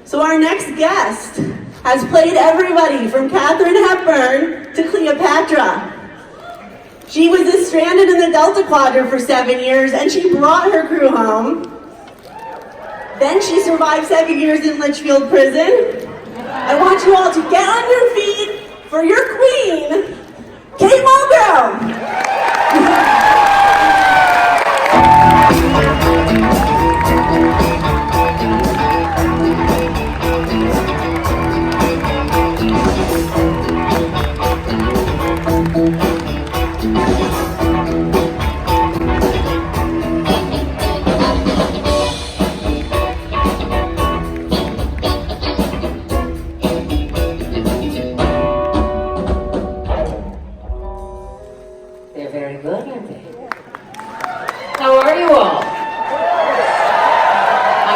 So our next guest has played everybody from Katharine Hepburn to Cleopatra. She was stranded in the Delta Quadrant for 7 years, and she brought her crew home. Then she survived 7 years in Litchfield prison. I want you all to get on your feet for your queen, Kate Mulgrew.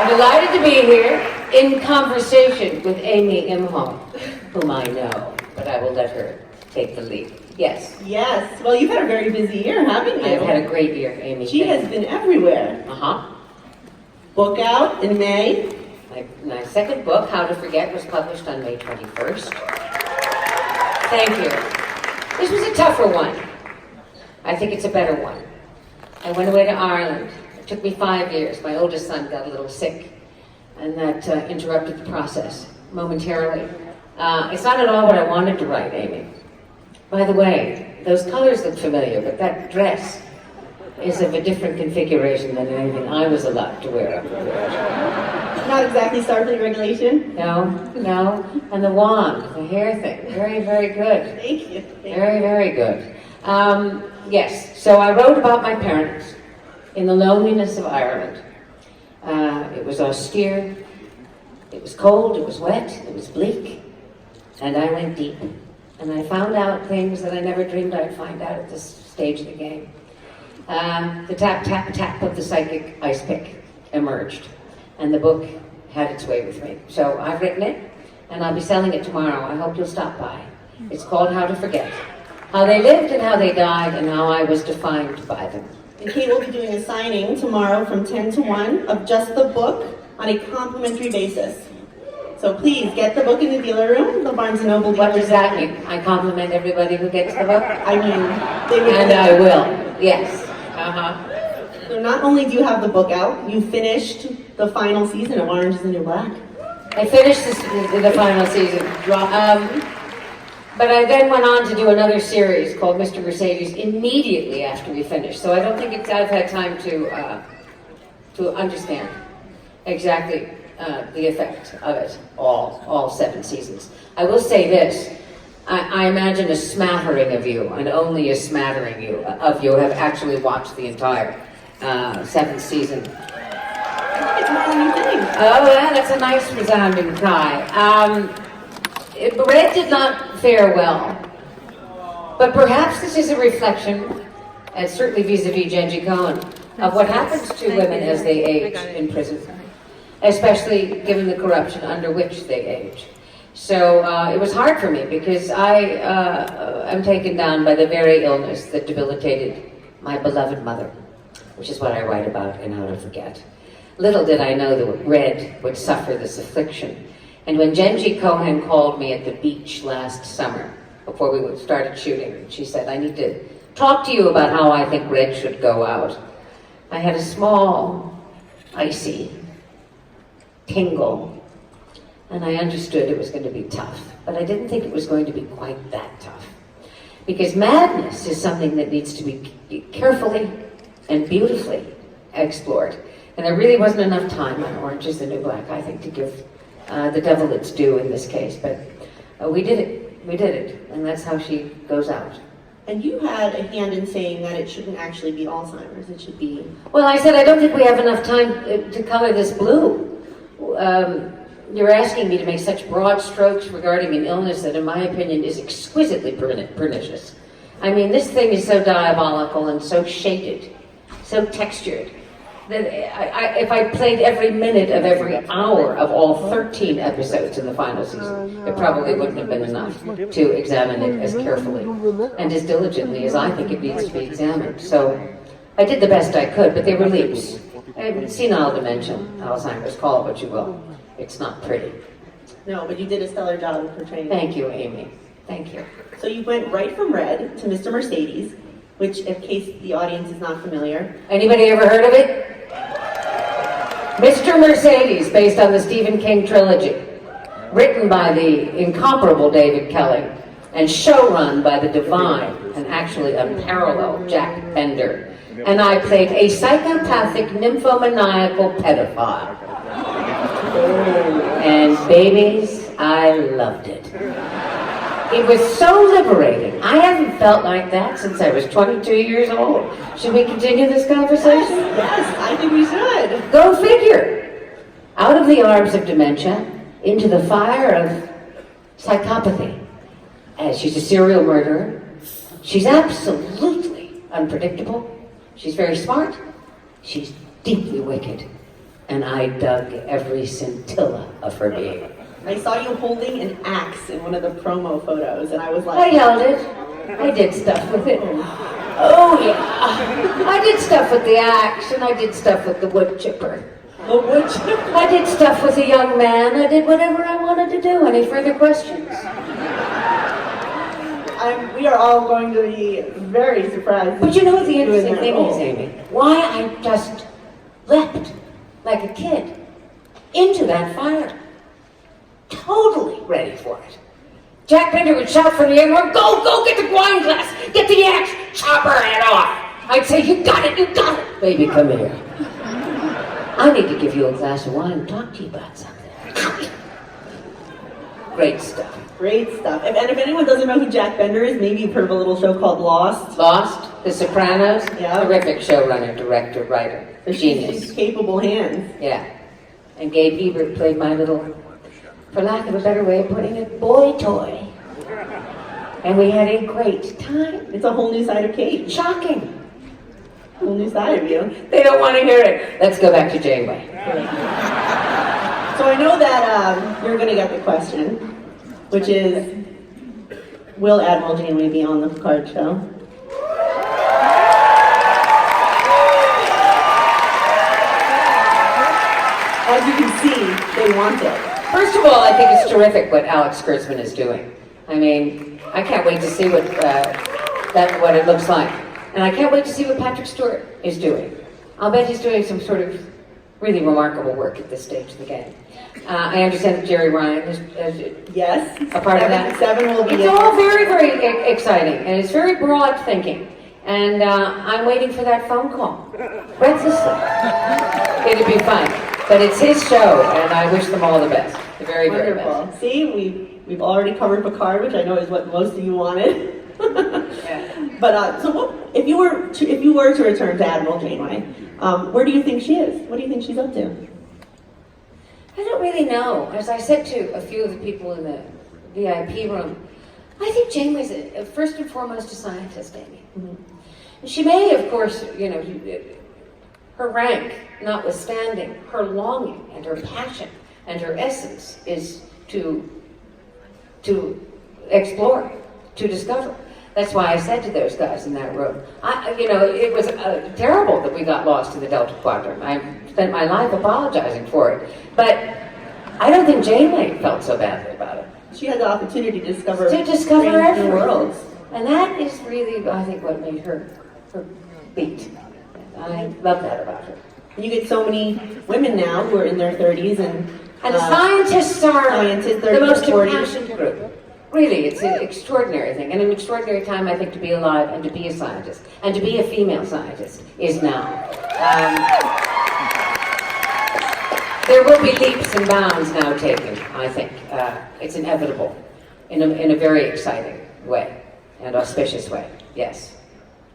Delighted to be here in conversation with Amy Imhoff, whom I know, but I will let her take the lead. Yes. Yes. Well, you've had a very busy year, haven't you? I've had a great year, Amy. She has been everywhere. Book out in May. My second book, How to Forget, was published on May 21st. Thank you. This was a tougher one. I think it's a better one. I went away to Ireland. It took me 5 years. My oldest son got a little sick, and that interrupted the process momentarily. It's not at all what I wanted to write, Amy. By the way, those colors look familiar, but that dress is of a different configuration than anything I was allowed to wear. Not exactly Starfleet regulation? No. And the wand, the hair thing, very, very good. Thank you. Very, very good. Yes, so I wrote about my parents in the loneliness of Ireland. It was austere, it was cold, it was wet, it was bleak, and I went deep. And I found out things that I never dreamed I'd find out at this stage of the game. The tap, tap, tap of the psychic ice pick emerged, and the book had its way with me. So I've written it, and I'll be selling it tomorrow. I hope you'll stop by. It's called How to Forget. How they lived and how they died, and how I was defined by them. And Kate will be doing a signing tomorrow from 10 to 1 of just the book on a complimentary basis. So please, get the book in the dealer room, the Barnes & Noble dealer. What does that mean? I compliment everybody who gets the book? I mean, they would. And I will, yes. So not only do you have the book out, you finished the final season of Orange is the New Black. I finished the final season. But I then went on to do another series called Mr. Mercedes immediately after we finished. So I don't think I've had time to understand exactly the effect of it, all 7 seasons. I will say this, I imagine a smattering of you, and only a smattering of you have actually watched the entire 7th season. It's more than you think. Oh, yeah, that's a nice resounding cry. Red did not fare well, but perhaps this is a reflection, and certainly vis-a-vis Genji Cohen, of what happens to women as they age in prison, especially given the corruption under which they age. So it was hard for me because I am taken down by the very illness that debilitated my beloved mother, which is what I write about in How to Forget. Little did I know that Red would suffer this affliction. And when Genji Cohen called me at the beach last summer, before we started shooting, she said, I need to talk to you about how I think Red should go out. I had a small, icy tingle, and I understood it was going to be tough, but I didn't think it was going to be quite that tough. Because madness is something that needs to be carefully and beautifully explored. And there really wasn't enough time on Orange is the New Black, I think, to give the devil its due in this case. But we did it, and that's how she goes out. And you had a hand in saying that it shouldn't actually be Alzheimer's, it should be... Well, I said I don't think we have enough time to color this blue. You're asking me to make such broad strokes regarding an illness that, in my opinion, is exquisitely pernicious. I mean, this thing is so diabolical and so shaded, so textured, that if I played every minute of every hour of all 13 episodes in the final season, it probably wouldn't have been enough to examine it as carefully and as diligently as I think it needs to be examined. So I did the best I could, but they were leaps. Senile dementia, Alzheimer's, call it what you will. It's not pretty. No, but you did a stellar job of portraying it. Thank you, Amy. Thank you. So you went right from Red to Mr. Mercedes, which, in case the audience is not familiar, Anybody ever heard of it? Mr. Mercedes, based on the Stephen King trilogy, written by the incomparable David Kelly, and showrun by the divine and actually unparalleled Jack Bender. And I played a psychopathic, nymphomaniacal pedophile. And babies, I loved it. It was so liberating. I haven't felt like that since I was 22 years old. Should we continue this conversation? Yes, I think we should. Go figure. Out of the arms of dementia, into the fire of psychopathy. As she's a serial murderer, she's absolutely unpredictable. She's very smart. She's deeply wicked. And I dug every scintilla of her being. I saw you holding an axe in one of the promo photos, and I was I like, held it. I did stuff with it. Oh yeah. I did stuff with the axe, and I did stuff with the wood chipper. the wood chipper. I did stuff with a young man. I did whatever I wanted to do. Any further questions? We are all going to be very surprised. But you know what the interesting that thing role. is, Amy? Why I just leapt like a kid into that fire. Totally ready for it. Jack Bender would shout from the air, go, get the wine glass, get the axe, chop her head off. I'd say, you got it, baby, come here. I need to give you a glass of wine and talk to you about something. Great stuff. Great stuff. And if anyone doesn't know who Jack Bender is, maybe you've heard of a little show called Lost. Lost, The Sopranos, Yeah. Terrific showrunner, director, writer, So genius. she's capable hands. Yeah. And Gabe Ebert played my little, for lack of a better way of putting it, boy toy. And we had a great time. It's a whole new side of Kate. Shocking. Whole new side of you. They don't want to hear it. Let's go back to Janeway. So I know that you're going to get the question, which is, will Admiral Janeway be on the Picard show? As you can see, they want it. First of all, I think it's terrific what Alex Kurtzman is doing. I mean, I can't wait to see what it looks like. And I can't wait to see what Patrick Stewart is doing. I'll bet he's doing some sort of really remarkable work at this stage of the game. I understand that Jerry Ryan is Yes. a part of that. Seven will be It's in. all very, very exciting, and it's very broad thinking. And I'm waiting for that phone call, breathlessly. It'll be fun. But it's his show, and I wish them all the best. The very, very Wonderful. best. See, we've already covered Picard, which I know is what most of you wanted. Yeah. But so, what, if you were to return to Admiral Janeway, where do you think she is? What do you think she's up to? I don't really know. As I said to a few of the people in the VIP room, I think Janeway's first and foremost a scientist, Amy. Mm-hmm. She may, of course, her rank notwithstanding, her longing and her passion and her essence is to explore, to discover. That's why I said to those guys in that room, it was terrible that we got lost in the Delta Quadrant. I spent my life apologizing for it. But I don't think Janeway felt so badly about it. She had the opportunity to discover everything. new worlds. And that is really, I think, what made her beat. I love that about her. And you get so many women now who are in their 30s and scientists are the most 40s. impassioned group. Really, it's an extraordinary thing, and an extraordinary time, I think, to be alive and to be a scientist, and to be a female scientist is now. There will be leaps and bounds now taken, I think. It's inevitable, in a very exciting way, and auspicious way, yes.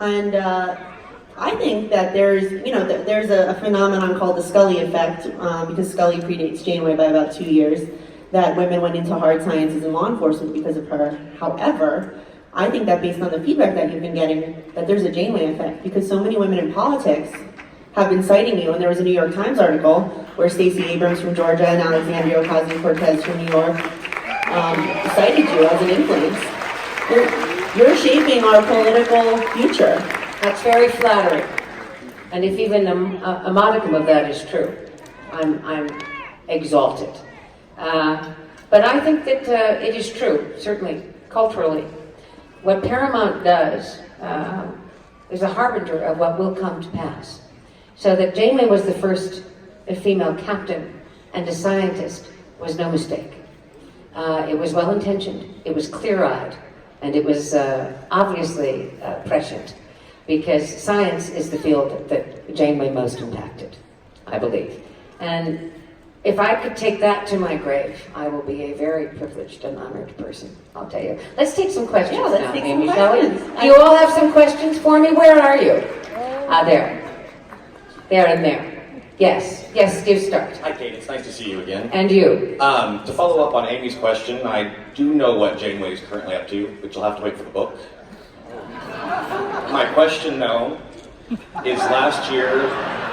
And I think that there's a phenomenon called the Scully effect, because Scully predates Janeway by about 2 years, that women went into hard sciences and law enforcement because of her. However, I think that based on the feedback that you've been getting, that there's a Janeway effect, because so many women in politics have been citing you, and there was a New York Times article where Stacey Abrams from Georgia and Alexandria Ocasio-Cortez from New York cited you as an influence. You're shaping our political future. That's very flattering. And if even a modicum of that is true, I'm exalted. But I think that it is true, certainly, culturally. What Paramount does is a harbinger of what will come to pass. So that Janeway was the first female captain and a scientist was no mistake. It was well-intentioned, it was clear-eyed, and it was obviously prescient, because science is the field that Janeway most impacted, I believe. And if I could take that to my grave, I will be a very privileged and honored person, I'll tell you. Let's take some questions now, let's take Amy, some shall we? questions. Do you all have some questions for me? Where are you? There. There and there. Yes, you start. Hi, Kate. It's nice to see you again. And you. To follow up on Amy's question, I do know what Janeway is currently up to, but you'll have to wait for the book. My question, though, is last year,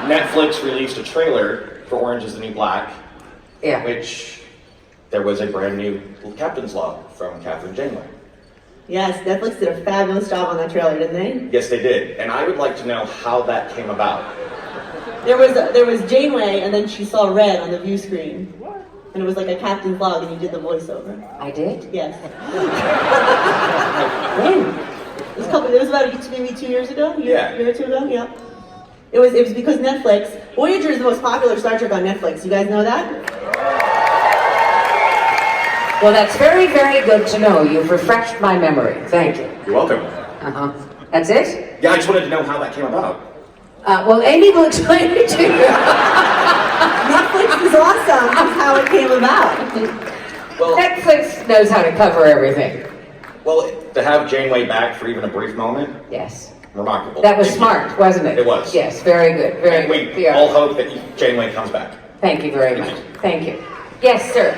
Netflix released a trailer for Orange is the New Black, Yeah. which there was a brand new captain's log from Catherine Janeway. Yes, Netflix did a fabulous job on that trailer, didn't they? Yes, they did. And I would like to know how that came about. There was Janeway, and then she saw red on the view screen. And it was like a captain's log, and you did the voiceover. I did? Yes. When? It was about maybe 2 years ago? Yeah. A year or two ago, yeah. It was because Netflix, Voyager is the most popular Star Trek on Netflix. You guys know that? Well, that's very, very good to know. You've refreshed my memory. Thank you. You're welcome. Uh-huh. That's it? Yeah, I just wanted to know how that came about. Well, Amy will explain it to you. Netflix is awesome. That's how it came about. Well, Netflix knows how to cover everything. well, to have Janeway back for even a brief moment, Yes. remarkable. That was Thank you. smart, wasn't it? It was. Yes, very good. Very And good. we Yeah. all hope that Janeway comes back. Thank you very much. Thank you. Yes, sir.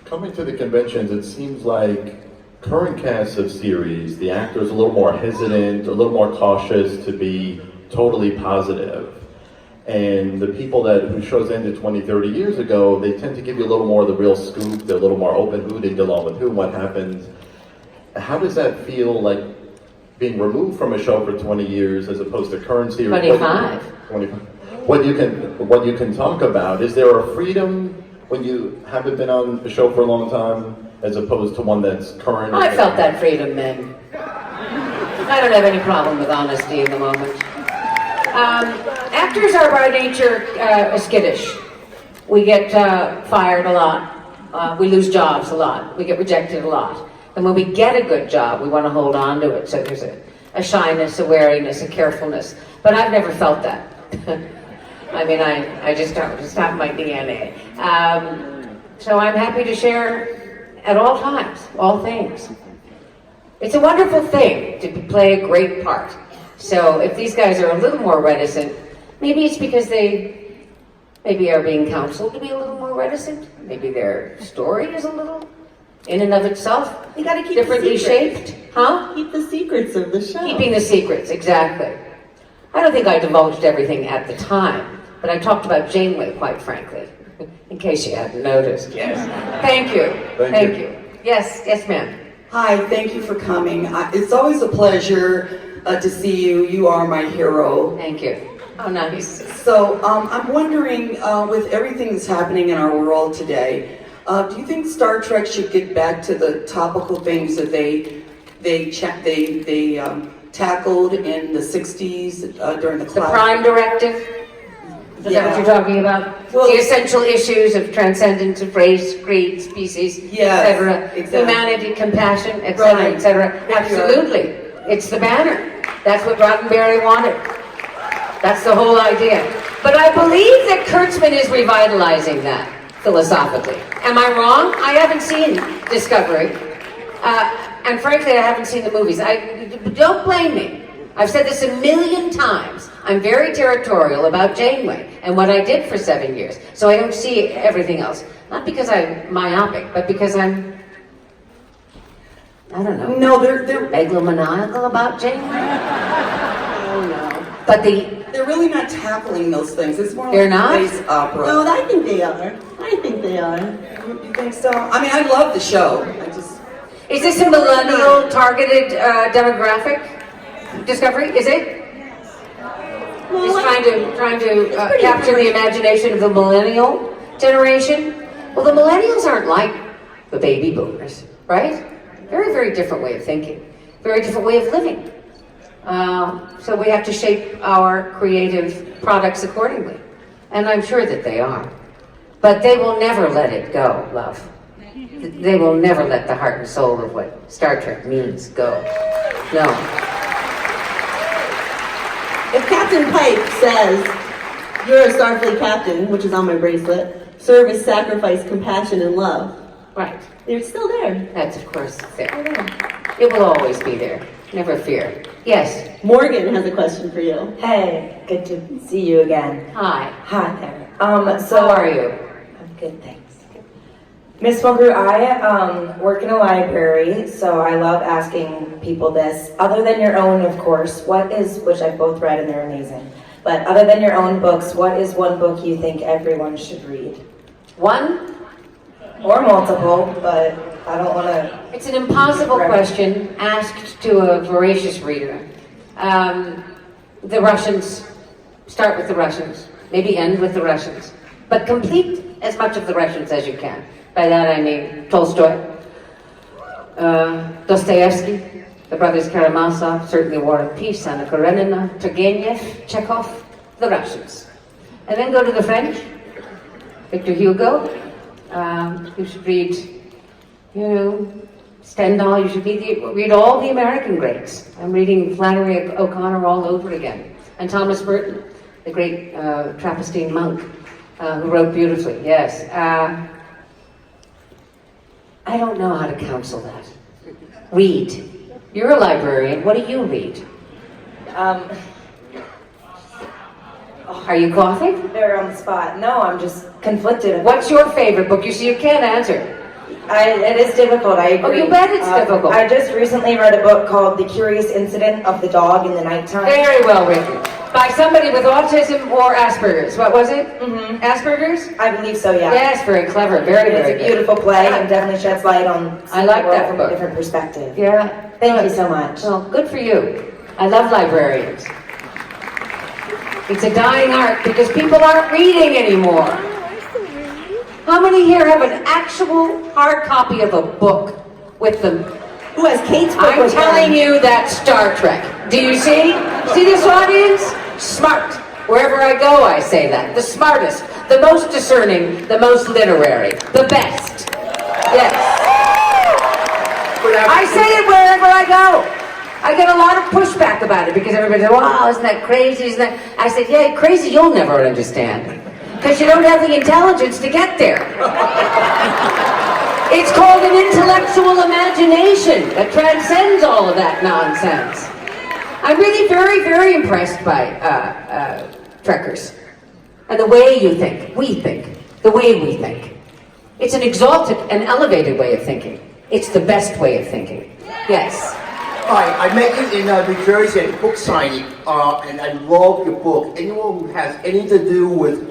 Coming to the conventions, it seems like current casts of series, the actors are a little more hesitant, a little more cautious to be totally positive. And the people who shows ended 20, 30 years ago, they tend to give you a little more of the real scoop. They're a little more open. Who did get along with who? What happened? How does that feel like being removed from a show for 20 years as opposed to current series? 25. 25. What you can talk about, is there a freedom when you haven't been on a show for a long time as opposed to one that's current? I felt that freedom then. I don't have any problem with honesty in the moment. Actors are by nature skittish. We get fired a lot. We lose jobs a lot. We get rejected a lot. And when we get a good job, we want to hold on to it. So there's a shyness, a wariness, a carefulness. But I've never felt that. I mean, I just don't. It's not my DNA. So I'm happy to share at all times, all things. It's a wonderful thing to play a great part. So if these guys are a little more reticent, maybe it's because they maybe are being counseled to be a little more reticent. Maybe their story is a little, in and of itself, You gotta keep differently the secrets. shaped. Huh? Keep the secrets of the show. Keeping the secrets, exactly. I don't think I divulged everything at the time, but I talked about Janeway, quite frankly, in case you hadn't noticed. Yes. Thank you. Thank you. Yes, ma'am. Hi, thank you for coming. It's always a pleasure to see you. You are my hero. Thank you. Oh, nice. So I'm wondering, with everything that's happening in our world today, do you think Star Trek should get back to the topical things that they tackled in the 60s during the The cloud? Prime Directive? Is that what you're talking about? Well- The essential issues of transcendence of race, creed, species, Yes, etc. exactly. Humanity, compassion, etc., Right. etc. There you are. Absolutely. It's the banner. That's what Roddenberry wanted. That's the whole idea. But I believe that Kurtzman is revitalizing that philosophically. Am I wrong? I haven't seen Discovery. And frankly, I haven't seen the movies. Don't blame me. I've said this a million times. I'm very territorial about Janeway and what I did for 7 years. So I don't see everything else. Not because I'm myopic, but because I don't know, No, they're megalomaniacal about Janeway. Oh, no. But they're really not tackling those things. It's more They're like not? space opera. No, I think they are. I think they are. You think so? I mean, I love the show. is this a millennial targeted demographic? Discovery, is it? Well, He's trying to capture the imagination of the millennial generation? Well, the millennials aren't like the baby boomers, right? Very, very different way of thinking. Very different way of living. So we have to shape our creative products accordingly. And I'm sure that they are. But they will never let it go, love. They will never let the heart and soul of what Star Trek means go. No. If Captain Pike says, "You're a Starfleet captain," which is on my bracelet, service, sacrifice, compassion, and love, Right. they're still there. That's, of course, there. It will always be there. Never fear. Yes. Morgan has a question for you. Hey, good to see you again. Hi. Hi there. How are you? I'm good, thanks. Miss Mulgrew, I work in a library, so I love asking people this. Other than your own, of course, which I've both read and they're amazing, but other than your own books, what is one book you think everyone should read? One? Or multiple, but I don't want to... It's an impossible question asked to a voracious reader. The Russians, start with the Russians, maybe end with the Russians, but complete as much of the Russians as you can. By that I mean Tolstoy, Dostoevsky, the brothers Karamazov, certainly War and Peace, Anna Karenina, Turgenev, Chekhov, the Russians. And then go to the French, Victor Hugo. You should read, Stendhal. You should read all the American greats. I'm reading Flannery O'Connor all over again. And Thomas Merton, the great Trappistine monk, who wrote beautifully, yes. I don't know how to counsel that. Read. You're a librarian. What do you read? Are you coughing? They're on the spot. No, I'm just conflicted. What's your favorite book? You see, you can't answer. It is difficult, I agree. Oh, you bet it's difficult. I just recently read a book called The Curious Incident of the Dog in the Nighttime. Very well written. By somebody with autism or Asperger's. What was it? Mm-hmm. Asperger's? I believe so, yeah. Yes, very clever. Very, very It's a good. beautiful play and definitely sheds light on I like the world that from book. a different perspective. Yeah. Thank Good. you so much. Well, good for you. I love librarians. It's a dying art because people aren't reading anymore. How many here have an actual hard copy of a book with them? Who has Kate's book I'm with telling them? you that's Star Trek. Do you see? See this audience? Smart. Wherever I go, I say that. The smartest, the most discerning, the most literary, the best. Yes. I say it wherever I go. I get a lot of pushback about it because everybody says, wow, isn't that crazy? Isn't that? I said, yeah, crazy you'll never understand. Because you don't have the intelligence to get there. It's called an intellectual imagination that transcends all of that nonsense. I'm really very, very impressed by Trekkers. And the way you think, we think, the way we think. It's an exalted and elevated way of thinking. It's the best way of thinking. Yes. Hi, I met you in New Jersey at a book signing, and I love your book. Anyone who has anything to do with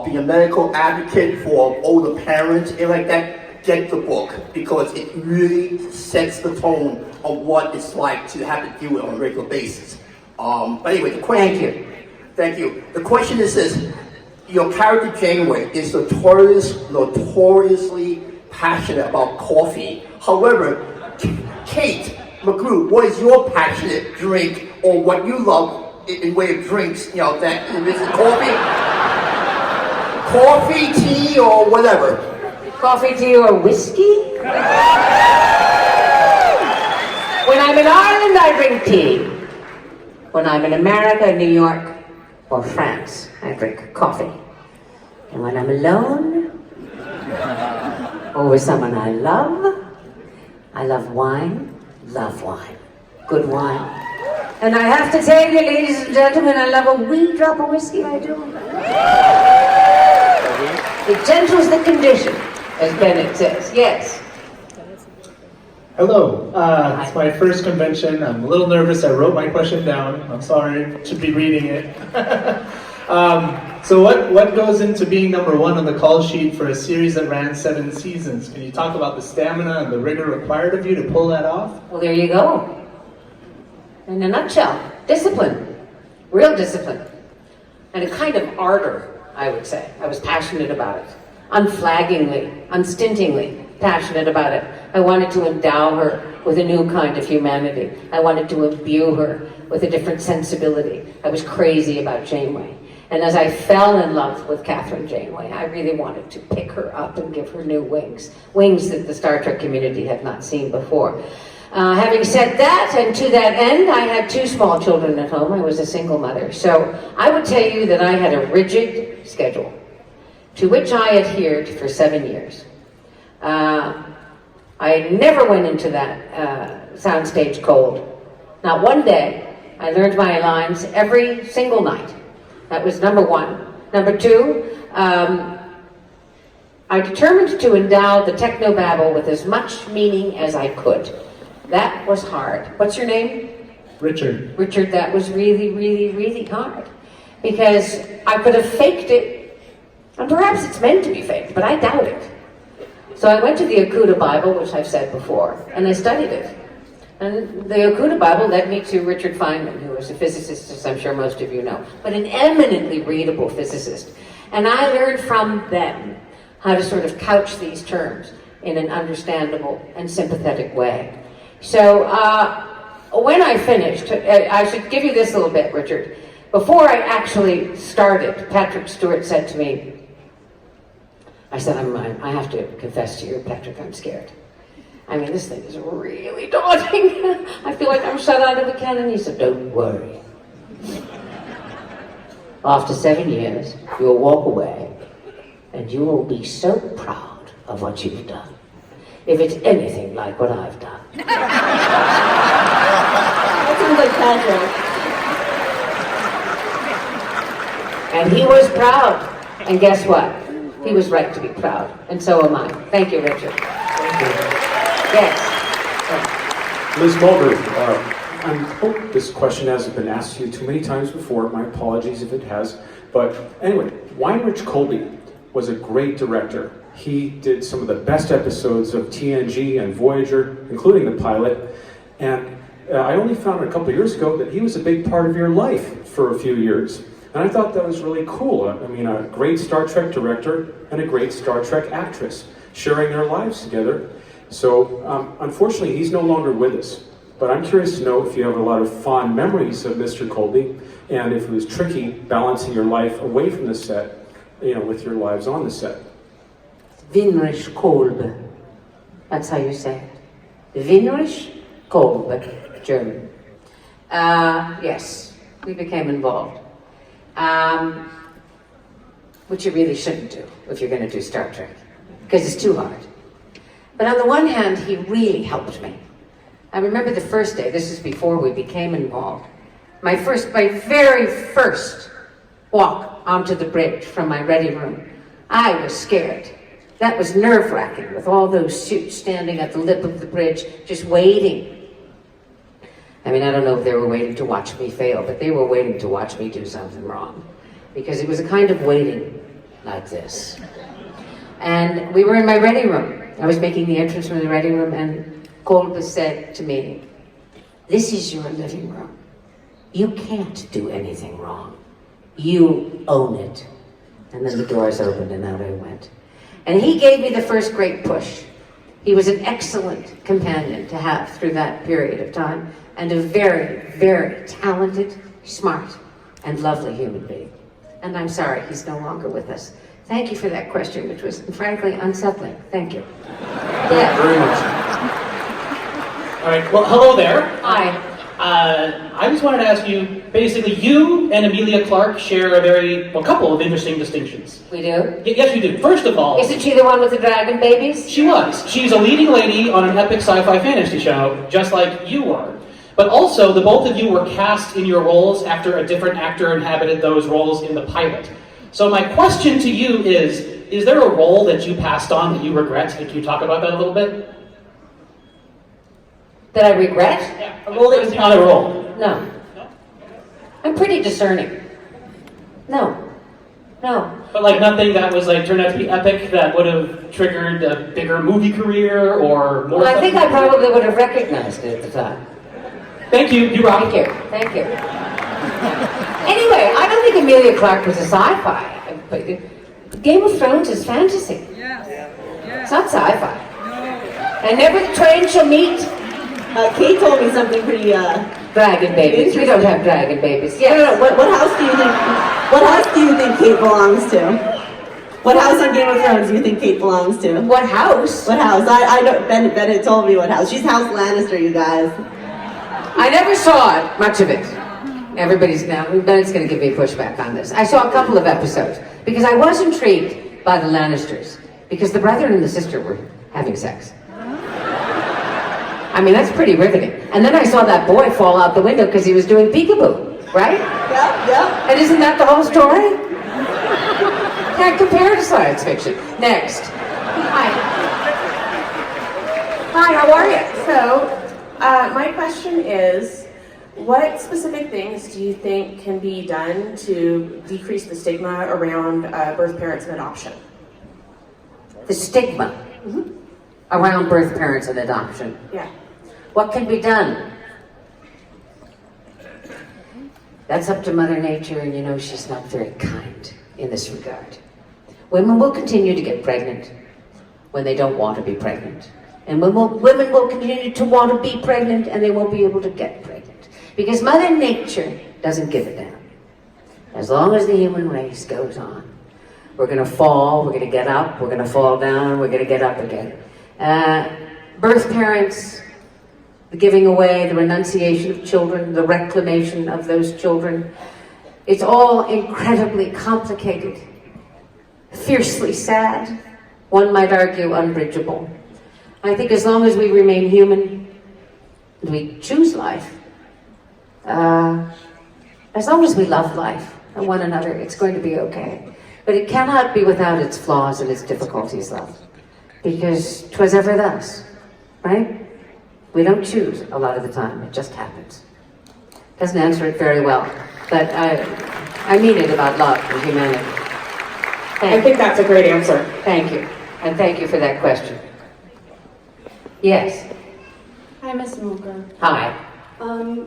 being a medical advocate for older parents and like that, get the book, because it really sets the tone of what it's like to have to deal with on a regular basis. But anyway, the question... Thank you. The question is this. Your character Janeway is notoriously passionate about coffee. However, Kate Mulgrew, what is your passionate drink or what you love in way of drinks? Is it coffee, tea, or whatever? Coffee, tea, or whiskey? When I'm in Ireland, I drink tea. When I'm in America, New York, or France, I drink coffee. And when I'm alone, or with someone I love wine, good wine. And I have to tell you, ladies and gentlemen, I love a wee drop of whiskey, I do. It gentles the condition, as Bennett says, yes. Hello, it's my first convention. I'm a little nervous. I wrote my question down. I'm sorry, should be reading it. So what goes into being #1 on the call sheet for a series that ran 7 seasons? Can you talk about the stamina and the rigor required of you to pull that off? Well, there you go. In a nutshell, discipline, real discipline, and a kind of ardor, I would say. I was passionate about it. unflaggingly, unstintingly passionate about it. I wanted to endow her with a new kind of humanity. I wanted to imbue her with a different sensibility. I was crazy about Janeway. And as I fell in love with Catherine Janeway, I really wanted to pick her up and give her new wings. Wings that the Star Trek community had not seen before. Having said that, and to that end, I had 2 small children at home. I was a single mother. So I would tell you that I had a rigid schedule to which I adhered for 7 years. I never went into that soundstage cold. Not one day. I learned my lines every single night. That was number 1. Number 2, I determined to endow the technobabble with as much meaning as I could. That was hard. What's your name? Richard. Richard, that was really, really, really hard. Because I could have faked it, and perhaps it's meant to be faked, but I doubt it. So I went to the Okuda Bible, which I've said before, and I studied it. And the Okuda Bible led me to Richard Feynman, who was a physicist, as I'm sure most of you know, but an eminently readable physicist. And I learned from them how to sort of couch these terms in an understandable and sympathetic way. So when I finished, I should give you this little bit, Richard. Before I actually started, Patrick Stewart said to me, I said, I have to confess to you, Patrick, I'm scared. I mean, this thing is really daunting. I feel like I'm shut out of a cannon. He said, don't worry. After 7 years, you'll walk away and you will be so proud of what you've done. If it's anything like what I've done. That sounds like Patrick. And he was proud. And guess what? He was right to be proud. And so am I. Thank you, Richard. Thank you. Yes. Ms. Mulgrew, I hope this question hasn't been asked to you too many times before. My apologies if it has. But anyway, Heinrich Kolbe was a great director. He did some of the best episodes of TNG and Voyager, including the pilot. And I only found a couple of years ago that he was a big part of your life for a few years. And I thought that was really cool. I mean, a great Star Trek director and a great Star Trek actress sharing their lives together. So, unfortunately, he's no longer with us. But I'm curious to know if you have a lot of fond memories of Mr. Kolbe, and if it was tricky balancing your life away from the set, with your lives on the set. Heinrich Kolbe. That's how you say it. Heinrich Kolbe, German. Yes, we became involved. Which you really shouldn't do if you're going to do Star Trek, because it's too hard. But on the one hand, he really helped me. I remember the first day, this is before we became involved, my very first walk onto the bridge from my ready room. I was scared. That was nerve-wracking with all those suits standing at the lip of the bridge, just waiting. I mean, I don't know if they were waiting to watch me fail, but they were waiting to watch me do something wrong. Because it was a kind of waiting like this. And we were in my ready room. I was making the entrance from the ready room, and Kolbe said to me, this is your living room. You can't do anything wrong. You own it. And then the doors opened, and out I went. And he gave me the first great push. He was an excellent companion to have through that period of time, and a very, very talented, smart, and lovely human being. And I'm sorry he's no longer with us. Thank you for that question, which was frankly unsettling. Thank you. Thank you very much. All right, well, hello there. Hi. I just wanted to ask you, basically, you and Emilia Clarke share a couple of interesting distinctions. We do? Yes, you do. First of all... Isn't she the one with the dragon babies? She was. She's a leading lady on an epic sci-fi fantasy show, just like you were. But also, the both of you were cast in your roles after a different actor inhabited those roles in the pilot. So my question to you is there a role that you passed on that you regret? Can you talk about that a little bit? That I regret? Yeah. A role that was not a role. No. I'm pretty discerning. No. But like nothing that was turned out to be epic that would have triggered a bigger movie career or more. Well, I think I probably would have recognized it at the time. Thank you. You rock. Thank you. Anyway, I don't think Emilia Clarke was a sci-fi. Game of Thrones is fantasy. It's not sci-fi. And never the twain shall meet. Kate told me something pretty, Dragon babies. We don't have dragon babies. Yes. No. What house do you think? What house do you think Kate belongs to? What house on Game of Thrones do you think Kate belongs to? What house? What house? I know. Bennett told me what house. She's House Lannister, you guys. I never saw it, much of it. Everybody's now, Bennett's going to give me pushback on this. I saw a couple of episodes because I was intrigued by the Lannisters because the brother and the sister were having sex. I mean, that's pretty riveting. And then I saw that boy fall out the window because he was doing peekaboo, right? Yep. And isn't that the whole story? Can't compare to science fiction. Next. Hi. Hi, how are you? So, my question is, what specific things do you think can be done to decrease the stigma around birth parents and adoption? The stigma around birth parents and adoption. Yeah. What can be done? That's up to Mother Nature, and you know she's not very kind in this regard. Women will continue to get pregnant when they don't want to be pregnant. And women will continue to want to be pregnant, and they won't be able to get pregnant. Because Mother Nature doesn't give a damn. As long as the human race goes on, we're going to fall, we're going to get up, we're going to fall down, we're going to get up again. Birth parents, the giving away, the renunciation of children, the reclamation of those children, it's all incredibly complicated, fiercely sad, one might argue unbridgeable. I think as long as we remain human, we choose life, as long as we love life and one another, it's going to be okay. But it cannot be without its flaws and its difficulties, love. Because 'twas ever thus, right? We don't choose a lot of the time, it just happens. Doesn't answer it very well, but I mean it about love and humanity. I think that's a great answer. Thank you, and thank you for that question. Yes. Hi, Miss Mulgrew. Hi.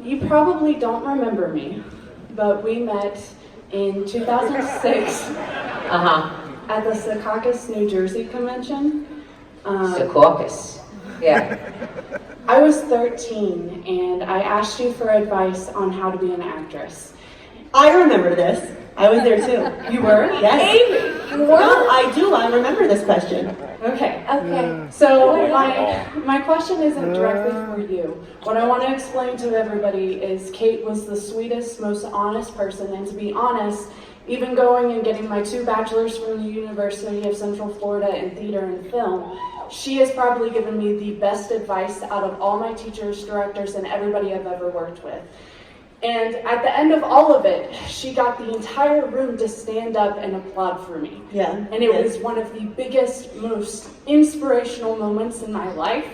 You probably don't remember me, but we met in 2006 at the Secaucus, New Jersey convention. Secaucus. Yeah. I was 13, and I asked you for advice on how to be an actress. I remember this. I was there too. You were? Yes. Amy, you were? No, I do. I remember this question. Okay. So my question isn't directly for you. What I want to explain to everybody is Kate was the sweetest, most honest person, and to be honest, even going and getting my 2 bachelors from the University of Central Florida in theater and film, she has probably given me the best advice out of all my teachers, directors, and everybody I've ever worked with. And at the end of all of it, she got the entire room to stand up and applaud for me. Yeah. And it was one of the biggest, most inspirational moments in my life.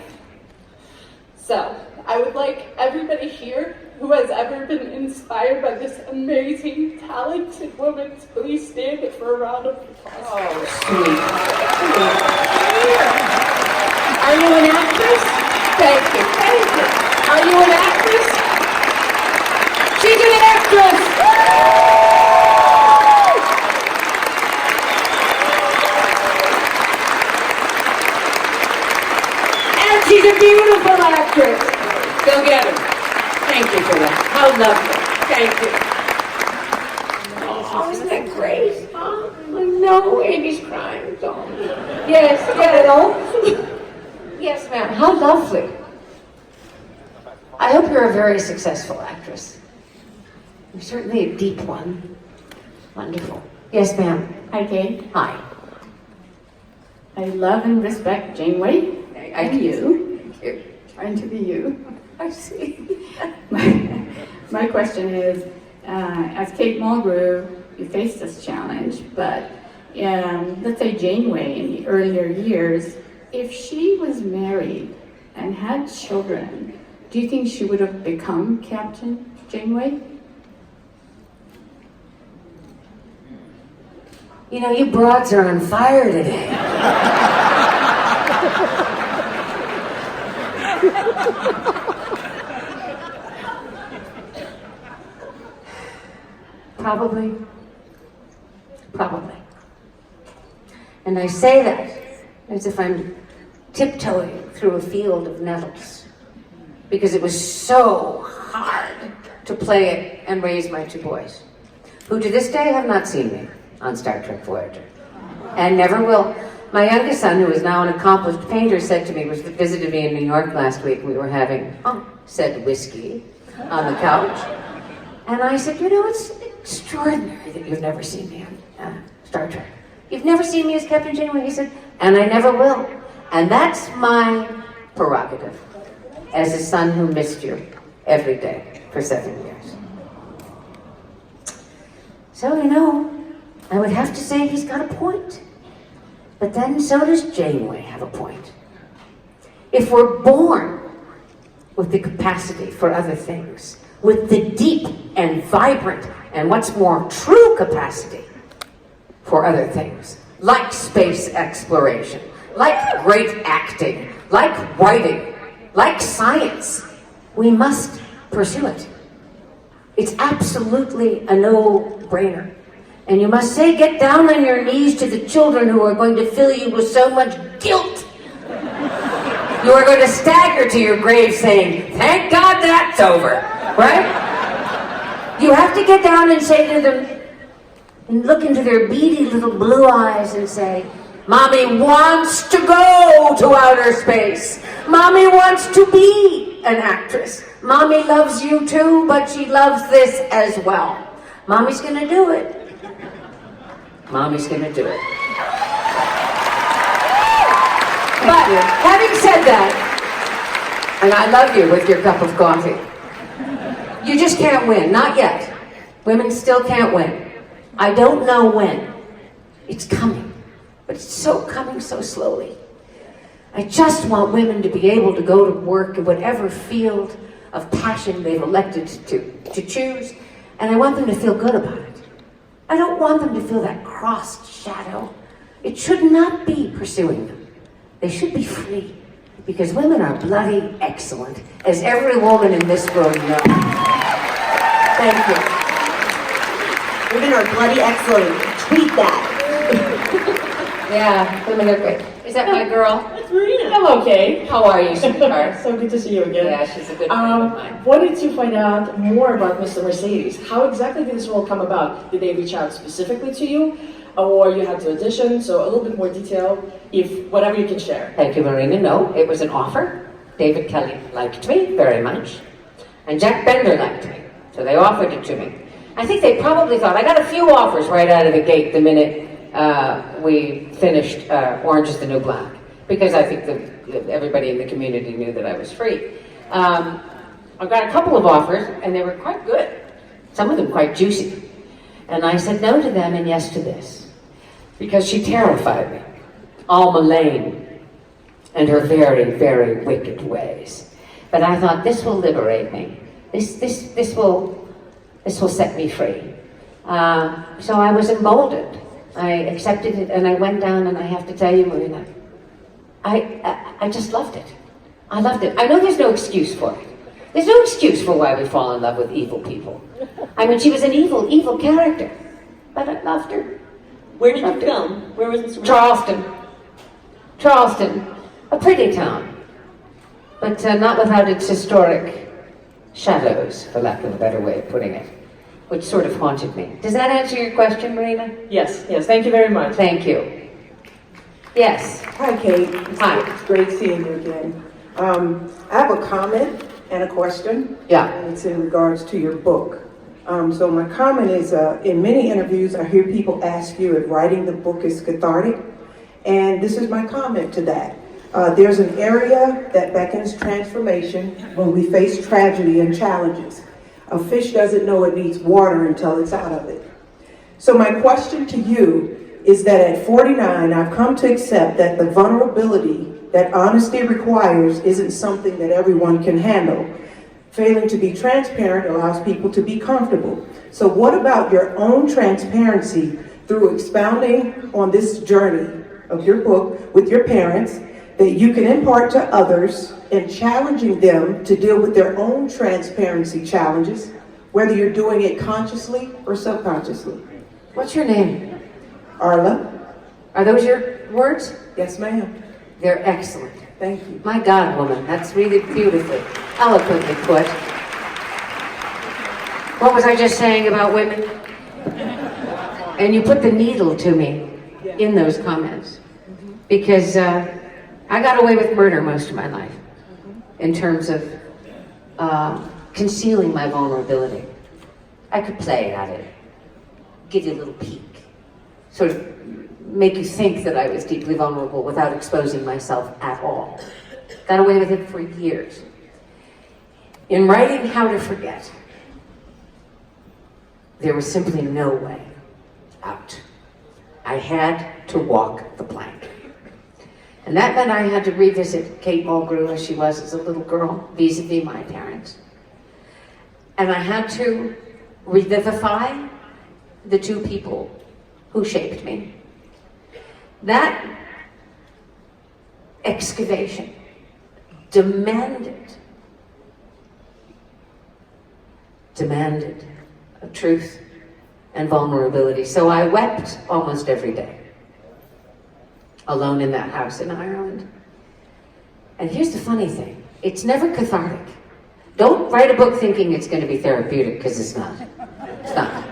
So, I would like everybody here who has ever been inspired by this amazing, talented woman to please stand for a round of applause. Oh, sweet. Are you an actress? Thank you. Thank you. Are you an actress? She's an actress! And she's a beautiful actress. Go get her. Thank you for that. How lovely. Thank you. Oh, isn't that great? Oh, no, Amy's crying. Don't. Yes, yes, ma'am. How lovely. I hope you're a very successful actress. You're certainly a deep one. Wonderful. Yes, ma'am. Hi, Kate. Hi. I love and respect Janeway. I do. You. Thank you. Trying to be you. I see. My question is, as Kate Mulgrew, you faced this challenge, but let's say Janeway in the earlier years, if she was married and had children, do you think she would have become Captain Janeway? You know, you broads are on fire today. Probably. And I say that as if I'm tiptoeing through a field of nettles, because it was so hard to play it and raise my two boys, who to this day have not seen me on Star Trek Voyager, and never will. My youngest son, who is now an accomplished painter, said to me, visited me in New York last week, we were having, said whiskey on the couch, and I said, you know, it's extraordinary that you've never seen me on Star Trek. You've never seen me as Captain Janeway. He said, and I never will. And that's my prerogative as a son who missed you every day for 7 years. So, you know, I would have to say he's got a point. But then so does Janeway have a point. If we're born with the capacity for other things, with the deep and vibrant and what's more, true capacity for other things, like space exploration, like great acting, like writing, like science, we must pursue it. It's absolutely a no-brainer. And you must say, get down on your knees to the children who are going to fill you with so much guilt. You are going to stagger to your grave saying, thank God that's over, right? You have to get down and say to them, and look into their beady little blue eyes and say, Mommy wants to go to outer space. Mommy wants to be an actress. Mommy loves you too, but she loves this as well. Mommy's gonna do it. Mommy's gonna do it. But having said that, and I love you with your cup of coffee, you just can't win, not yet. Women still can't win. I don't know when. It's coming, but it's so coming so slowly. I just want women to be able to go to work in whatever field of passion they've elected to choose, and I want them to feel good about it. I don't want them to feel that crossed shadow. It should not be pursuing them. They should be free, because women are bloody excellent, as every woman in this room knows. Thank you. Women are bloody excellent. Tweet that. Yeah, women are great. Is that my girl? That's Marina. Hello, Kate. How are you, sweetheart? So good to see you again. Yeah, she's a good friend of mine. Wanted to find out more about Mr. Mercedes. How exactly did this role come about? Did they reach out specifically to you, or you had to audition? So a little bit more detail, if whatever you can share. Thank you, Marina. No, it was an offer. David Kelly liked me very much, and Jack Bender liked me, so they offered it to me. I think they probably thought, I got a few offers right out of the gate the minute we finished Orange is the New Black, because I think everybody in the community knew that I was free. I got a couple of offers, and they were quite good. Some of them quite juicy. And I said no to them and yes to this, because she terrified me. Alma Lane and her very, very wicked ways. But I thought, this will liberate me. This will set me free. So I was emboldened. I accepted it, and I went down, and I have to tell you, Marina, I just loved it. I loved it. I know there's no excuse for it. There's no excuse for why we fall in love with evil people. I mean, she was an evil character, but I loved her. Where did you film? Where was this? Charleston, a pretty town, but not without its historic shadows, for lack of a better way of putting it, which sort of haunted me. Does that answer your question, Marina? Yes, thank you very much. Thank you. Yes. Hi, Kate. Hi. It's great seeing you again. I have a comment and a question. Yeah. And it's in regards to your book. So my comment is, in many interviews, I hear people ask you if writing the book is cathartic. And this is my comment to that. There's an area that beckons transformation when we face tragedy and challenges. A fish doesn't know it needs water until it's out of it. So my question to you is that at 49, I've come to accept that the vulnerability that honesty requires isn't something that everyone can handle. Failing to be transparent allows people to be comfortable. So what about your own transparency through expounding on this journey of your book with your parents that you can impart to others and challenging them to deal with their own transparency challenges, whether you're doing it consciously or subconsciously? What's your name? Arla. Are those your words? Yes, ma'am. They're excellent. Thank you. My God, woman, that's really beautifully, eloquently put. What was I just saying about women? And you put the needle to me in those comments. Because I got away with murder most of my life in terms of concealing my vulnerability. I could play at it, give you a little peek, sort of make you think that I was deeply vulnerable without exposing myself at all. Got away with it for years. In writing How to Forget, there was simply no way out. I had to walk the plank. And that meant I had to revisit Kate Mulgrew as she was as a little girl, vis-a-vis my parents. And I had to revivify the two people who shaped me. That excavation demanded of truth and vulnerability. So I wept almost every day, alone in that house in Ireland. And here's the funny thing, it's never cathartic. Don't write a book thinking it's going to be therapeutic, because it's not. It's not.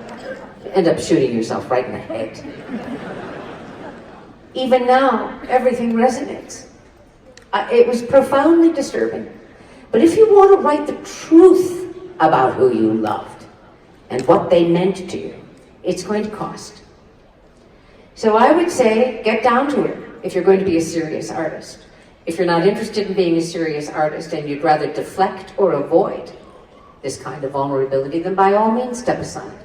You end up shooting yourself right in the head. Even now, everything resonates. It was profoundly disturbing. But if you want to write the truth about who you loved and what they meant to you, it's going to cost. So I would say, get down to it if you're going to be a serious artist. If you're not interested in being a serious artist and you'd rather deflect or avoid this kind of vulnerability, then by all means step aside.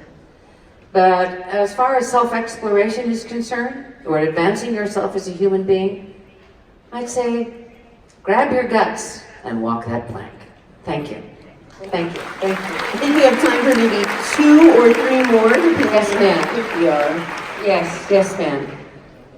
But as far as self-exploration is concerned, or advancing yourself as a human being, I'd say, grab your guts and walk that plank. Thank you. Thank you. Thank you. I think we have time for maybe 2 or 3 more. Yes, ma'am. Yes, ma'am.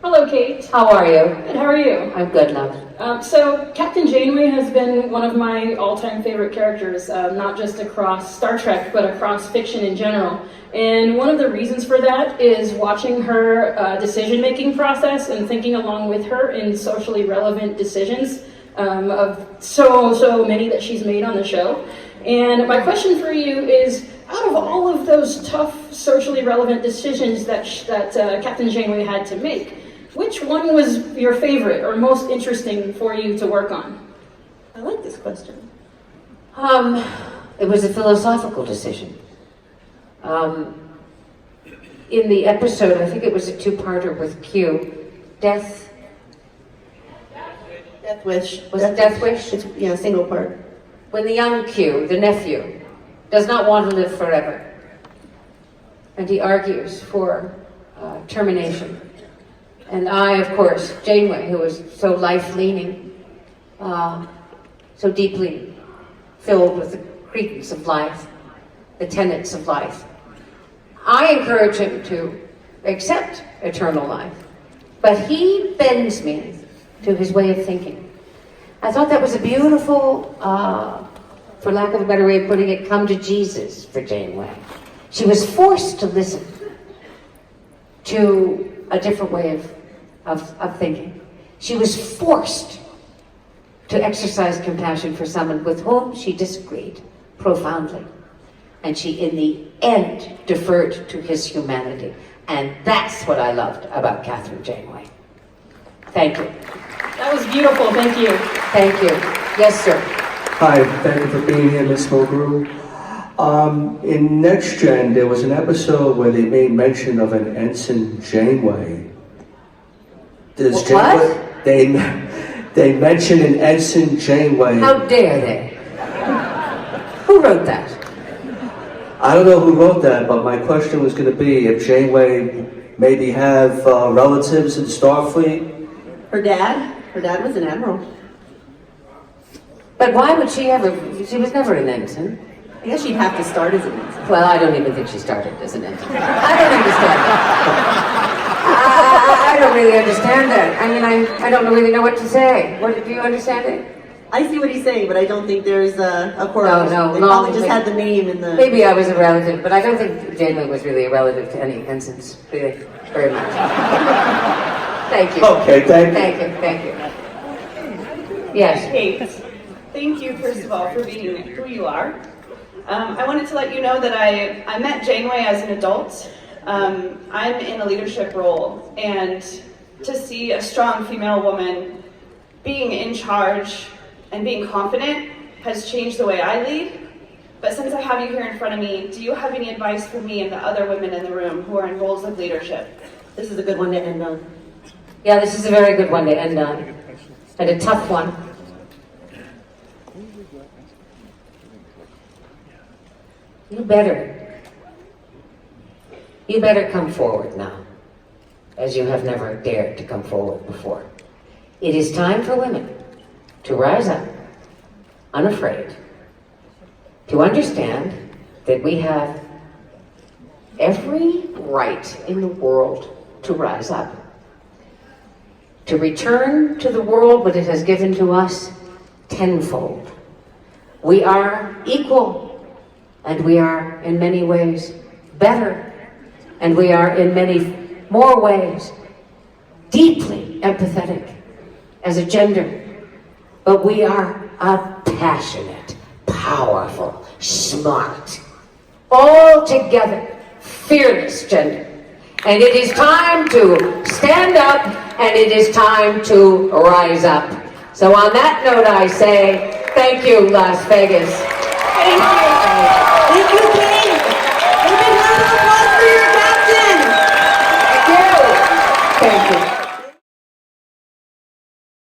Hello, Kate. How are you? Good, how are you? I'm good, love. So, Captain Janeway has been one of my all-time favorite characters, not just across Star Trek, but across fiction in general. And one of the reasons for that is watching her decision-making process and thinking along with her in socially relevant decisions of so many that she's made on the show. And my question for you is, out of all of those tough, socially relevant decisions that Captain Janeway had to make, which one was your favorite or most interesting for you to work on? I like this question. It was a philosophical decision. In the episode, I think it was a 2-parter with Q, Death Wish. Was it Death Wish? It's, yeah, single part. When the young Q, the nephew, does not want to live forever, and he argues for termination. And I, of course, Janeway, who was so life-leaning, so deeply filled with the credence of life, the tenets of life, I encourage him to accept eternal life. But he bends me to his way of thinking. I thought that was a beautiful, for lack of a better way of putting it, come to Jesus for Janeway. She was forced to listen to a different way of thinking. She was forced to exercise compassion for someone with whom she disagreed profoundly. And she, in the end, deferred to his humanity. And that's what I loved about Catherine Janeway. Thank you. That was beautiful, thank you. Thank you. Yes, sir. Hi, thank you for being here, Ms. Mulgrew. In Next Gen, there was an episode where they made mention of an Ensign Janeway. Does What? They mentioned an Ensign Janeway. How dare they? Who wrote that? I don't know who wrote that, but my question was going to be if Janeway maybe have relatives in Starfleet. Her dad was an admiral. But why would she ever? She was never an ensign. I guess she'd have to start as an ensign. Well, I don't even think she started as an ensign. I don't understand that. I don't really understand that. I mean, I don't really know what to say. What, do you understand it? I see what he's saying, but I don't think there's a correlation. No, they probably just had the name in the... Maybe I was a relative, but I don't think Janeway was really a relative to any ensigns, really, very much. Thank you. Okay, thank you. Thank you, thank you. Yes. Kate, thank you, first of all, for being who you are. I wanted to let you know that I met Janeway as an adult. I'm in a leadership role, and to see a strong female woman being in charge and being confident has changed the way I lead. But since I have you here in front of me, do you have any advice for me and the other women in the room who are in roles of leadership? This is a good one to end on. Yeah, this is a very good one to end on. And a tough one. You better come forward now, as you have never dared to come forward before. It is time for women to rise up, unafraid, to understand that we have every right in the world to rise up, to return to the world what it has given to us tenfold. We are equal, and we are in many ways better, and we are in many more ways deeply empathetic as a gender. But we are a passionate, powerful, smart, altogether fearless gender. And it is time to stand up, and it is time to rise up. So on that note, I say, thank you, Las Vegas. Thank you.